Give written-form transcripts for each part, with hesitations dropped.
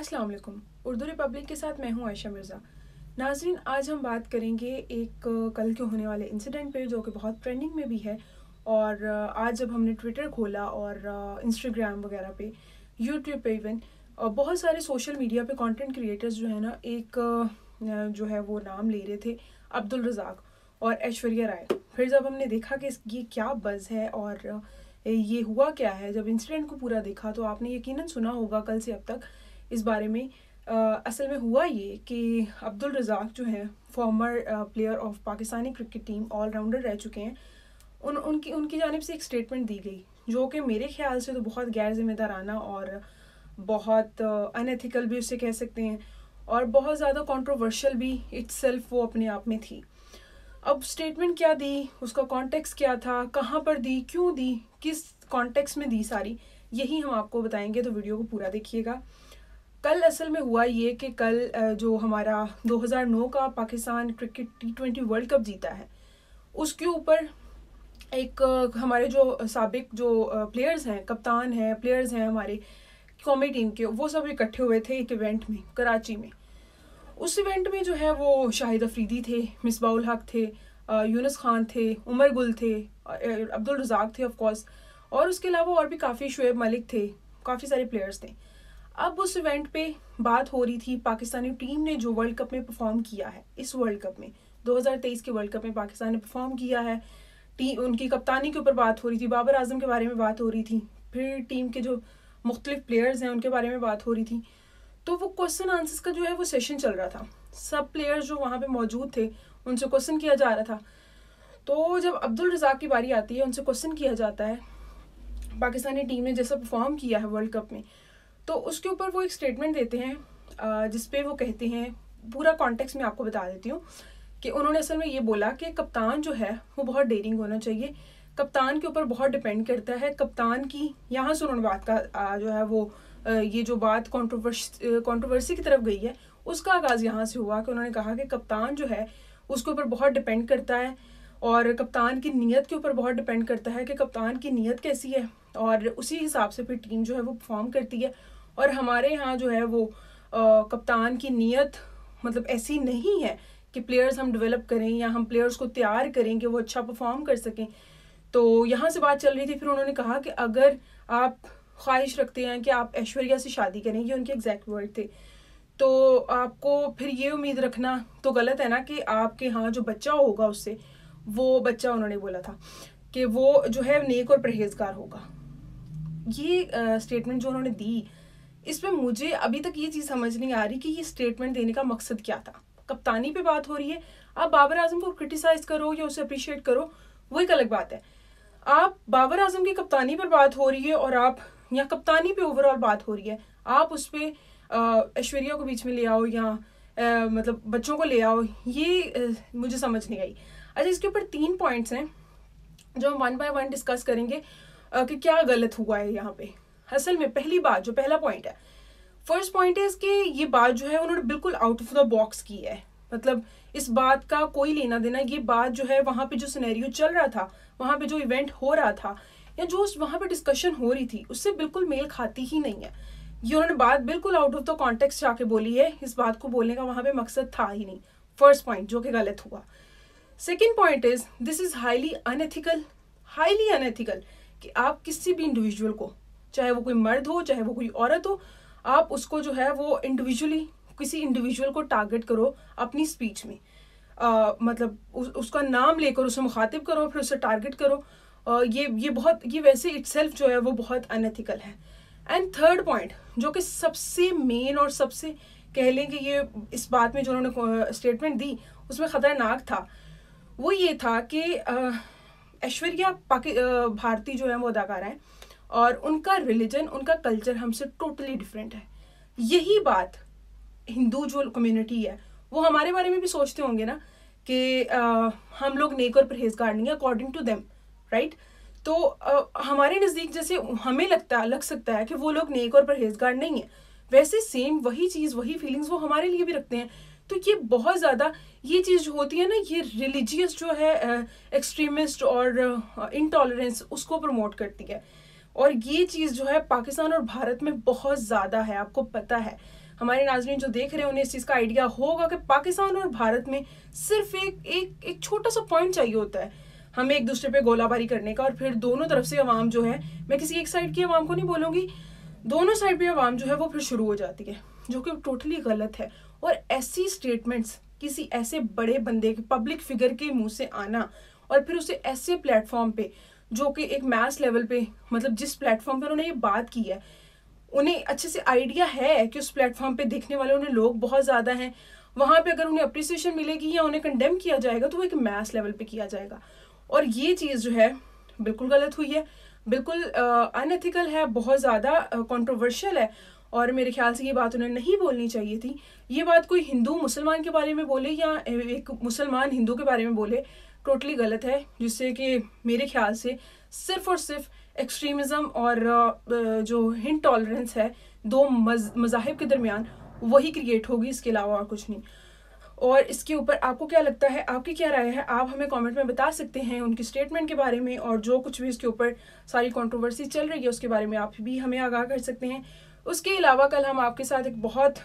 अस्सलाम वालेकुम। उर्दू रिपब्लिक के साथ मैं हूं आयशा मिर्ज़ा। नाज़रीन, आज हम बात करेंगे एक कल के होने वाले इंसिडेंट पे जो कि बहुत ट्रेंडिंग में भी है। और आज जब हमने ट्विटर खोला और इंस्टाग्राम वगैरह पे, यूट्यूब पे इवन बहुत सारे सोशल मीडिया पे कंटेंट क्रिएटर्स जो है ना, एक जो है वो नाम ले रहे थे, अब्दुल रज़ाक और ऐश्वर्या राय। फिर जब हमने देखा कि ये क्या बज़ है और ये हुआ क्या है, जब इंसिडेंट को पूरा देखा तो आपने यकीनन सुना होगा कल से अब तक इस बारे में। असल में हुआ ये कि अब्दुल रज़ाक जो हैं former player of Pakistani cricket team, allrounder रह चुके हैं। उनकी जानिब से एक स्टेटमेंट दी गई जो कि मेरे ख्याल से तो बहुत गैर जिम्मेदाराना और बहुत अनएथिकल भी उससे कह सकते हैं, और बहुत ज़्यादा कंट्रोवर्शियल भी इट्सेल्फ वो अपने आप में थी। अब स्टेटमेंट क्या दी, उसका कॉन्टेक्स्ट क्या था, कहाँ पर दी, क्यों दी, किस कॉन्टेक्स्ट में दी, सारी यही हम आपको बताएंगे, तो वीडियो को पूरा देखिएगा। कल असल में हुआ ये कि कल जो हमारा 2009 का Pakistan cricket T20 world cup जीता है, उसके ऊपर एक हमारे जो साबिक जो प्लेयर्स हैं, कप्तान हैं, प्लेयर्स हैं हमारे कौमी टीम के, वो सब इकट्ठे हुए थे एक इवेंट में कराची में। उस इवेंट में जो है वो शाहिद अफरीदी थे, मिसबाउल हक थे, यूनुस खान थे, उमर गुल थे, अब्दुल रज़ाक थे ऑफ कोर्स, और उसके अलावा और भी काफ़ी, शुएब मलिक थे, काफ़ी सारे प्लेयर्स थे। अब उस इवेंट पे बात हो रही थी पाकिस्तानी टीम ने जो वर्ल्ड कप में परफॉर्म किया है, इस वर्ल्ड कप में 2023 के वर्ल्ड कप में पाकिस्तान ने परफॉर्म किया है। उनकी कप्तानी के ऊपर बात हो रही थी, बाबर आजम के बारे में बात हो रही थी, फिर टीम के जो मुख्तलिफ प्लेयर्स हैं उनके बारे में बात हो रही थी। तो वो क्वेश्चन आंसर्स का जो है वो सेशन चल रहा था, सब प्लेयर्स जो वहाँ पे मौजूद थे उनसे क्वेश्चन किया जा रहा था। तो जब अब्दुल रज़ाक की बारी आती है, उनसे क्वेश्चन किया जाता है पाकिस्तानी टीम ने जैसा परफॉर्म किया है वर्ल्ड कप में, तो उसके ऊपर वो एक स्टेटमेंट देते हैं जिसपे वो कहते हैं, पूरा कॉन्टेक्स्ट में आपको बता देती हूँ कि उन्होंने असल में ये बोला कि कप्तान जो है वो बहुत डेयरिंग होना चाहिए, कप्तान के ऊपर बहुत डिपेंड करता है। कप्तान की यहाँ से उन्होंने बात का जो है वो ये जो बात कंट्रोवर्सी की तरफ गई है, उसका आगाज़ यहाँ से हुआ कि उन्होंने कहा कि कप्तान जो है उसके ऊपर बहुत डिपेंड करता है, और कप्तान की नीयत के ऊपर बहुत डिपेंड करता है कि कप्तान की नीयत कैसी है, और उसी हिसाब से फिर टीम जो है वो परफॉर्म करती है। और हमारे यहाँ जो है वो कप्तान की नीयत मतलब ऐसी नहीं है कि प्लेयर्स हम डेवलप करें या हम प्लेयर्स को तैयार करें कि वो अच्छा परफॉर्म कर सकें। तो यहाँ से बात चल रही थी। फिर उन्होंने कहा कि अगर आप ख्वाहिश रखते हैं कि आप ऐश्वर्या से शादी करें, ये उनके एग्जैक्ट वर्ड थे, तो आपको फिर ये उम्मीद रखना तो गलत है ना कि आपके यहाँ जो बच्चा होगा उससे, वो बच्चा उन्होंने बोला था कि वो जो है नेक और परहेजगार होगा। ये स्टेटमेंट जो उन्होंने दी, इस पर मुझे अभी तक ये चीज़ समझ नहीं आ रही कि ये स्टेटमेंट देने का मकसद क्या था। कप्तानी पे बात हो रही है, आप बाबर आजम को क्रिटिसाइज करो या उसे अप्रिशिएट करो, वो एक अलग बात है। आप बाबर आजम की कप्तानी पर बात हो रही है और आप या कप्तानी पे ओवरऑल बात हो रही है, आप उस पर ऐश्वर्या को बीच में ले आओ या मतलब बच्चों को ले आओ, ये मुझे समझ नहीं आई। अच्छा, इसके ऊपर 3 पॉइंट्स हैं जो हम 1 बाय 1 डिस्कस करेंगे कि क्या गलत हुआ है यहाँ पे। असल में पहली बात, जो पहला पॉइंट है, फर्स्ट पॉइंट है कि ये बात जो है उन्होंने बिल्कुल आउट ऑफ द बॉक्स की है। मतलब इस बात का कोई लेना देना, ये बात जो है वहाँ पे जो सिनेरियो चल रहा था, वहाँ पे जो इवेंट हो रहा था या जो वहाँ पे डिस्कशन हो रही थी, उससे बिल्कुल मेल खाती ही नहीं है। ये उन्होंने बात बिल्कुल आउट ऑफ द कॉन्टेक्स्ट जाके बोली है, इस बात को बोलने का वहाँ पे मकसद था ही नहीं। फर्स्ट पॉइंट जो कि गलत हुआ। Second point is this is highly unethical कि आप किसी भी इंडिविजुअल को, चाहे वो कोई मर्द हो चाहे वो कोई औरत हो, आप उसको जो है वो इंडिविजुअली किसी इंडिविजुअल को टारगेट करो अपनी स्पीच में, मतलब उसका नाम लेकर उसे मुखातिब करो, फिर उसे टारगेट करो। ये वैसे इटसेल्फ जो है वो बहुत अनएथिकल है। एंड थर्ड पॉइंट जो कि सबसे मेन और सबसे कह लें कि ये इस बात में जो उन्होंने स्टेटमेंट दी उसमें ख़तरनाक था, वो ये था कि ऐश्वर्या भारतीय जो है वो अदाकारा है और उनका रिलीजन, उनका कल्चर हमसे टोटली डिफरेंट है। यही बात हिंदू जो कम्युनिटी है वो हमारे बारे में भी सोचते होंगे ना कि हम लोग नेक और परहेजगार नहीं है अकॉर्डिंग टू देम, राइट। तो हमारे नज़दीक जैसे हमें लग सकता है कि वो लोग नेक और परहेजगार नहीं है, वैसे सेम वही चीज़, वही फीलिंग्स वो हमारे लिए भी रखते हैं। तो ये बहुत ज़्यादा ये चीज़ जो होती है ना, ये रिलीजियस जो है एक्सट्रीमिस्ट और इनटॉलरेंस उसको प्रमोट करती है। और ये चीज़ जो है पाकिस्तान और भारत में बहुत ज़्यादा है, आपको पता है। हमारे नाज़रीन जो देख रहे हैं उन्हें इस चीज़ का आइडिया होगा कि पाकिस्तान और भारत में सिर्फ एक छोटा सा पॉइंट चाहिए होता है हमें एक दूसरे पे गोलाबारी करने का, और फिर दोनों तरफ से अवाम जो है, मैं किसी एक साइड की अवाम को नहीं बोलूँगी, दोनों साइड पे अवाम जो है वो फिर शुरू हो जाती है, जो कि टोटली गलत है। और ऐसी स्टेटमेंट्स किसी ऐसे बड़े बंदे के, पब्लिक फिगर के मुंह से आना, और फिर उसे ऐसे प्लेटफॉर्म पे जो कि एक मैस लेवल पे, मतलब जिस प्लेटफॉर्म पे उन्होंने ये बात की है, उन्हें अच्छे से आइडिया है कि उस प्लेटफॉर्म पे देखने वाले उन्हें लोग बहुत ज़्यादा हैं, वहाँ पे अगर उन्हें अप्रिसिएशन मिलेगी या उन्हें कंडेम किया जाएगा तो वो एक मैस लेवल पे किया जाएगा। और ये चीज़ जो है बिल्कुल गलत हुई है, बिल्कुल अनएथिकल है, बहुत ज़्यादा कंट्रोवर्शियल है, और मेरे ख्याल से ये बात उन्हें नहीं बोलनी चाहिए थी। ये बात कोई हिंदू मुसलमान के बारे में बोले या एक मुसलमान हिंदू के बारे में बोले, टोटली गलत है, जिससे कि मेरे ख्याल से सिर्फ और सिर्फ एक्सट्रीमिज़म और जो इनटॉलरेंस है दो मज़ाहिब के दरमियान, वही क्रिएट होगी, इसके अलावा और कुछ नहीं। और इसके ऊपर आपको क्या लगता है, आपकी क्या राय है, आप हमें कमेंट में बता सकते हैं उनकी स्टेटमेंट के बारे में, और जो कुछ भी इसके ऊपर सारी कंट्रोवर्सी चल रही है उसके बारे में आप भी हमें आगाह कर सकते हैं। उसके अलावा कल हम आपके साथ एक बहुत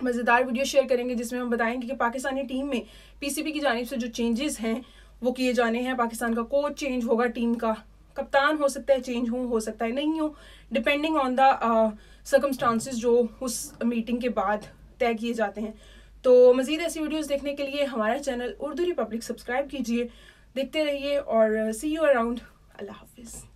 मज़ेदार वीडियो शेयर करेंगे जिसमें हम बताएंगे कि पाकिस्तानी टीम में पीसीबी की जानिब से जो चेंजेस हैं वो किए जाने हैं। पाकिस्तान का कोच चेंज होगा, टीम का कप्तान हो सकता है चेंज हो सकता है नहीं हो, डिपेंडिंग ऑन द सर्कमस्टांसिस जो उस मीटिंग के बाद तय किए जाते हैं। तो मज़ीद ऐसी वीडियोस देखने के लिए हमारा चैनल उर्दू रिपब्लिक सब्सक्राइब कीजिए, देखते रहिए, और सी यू अराउंड। अल्लाह हाफिज़।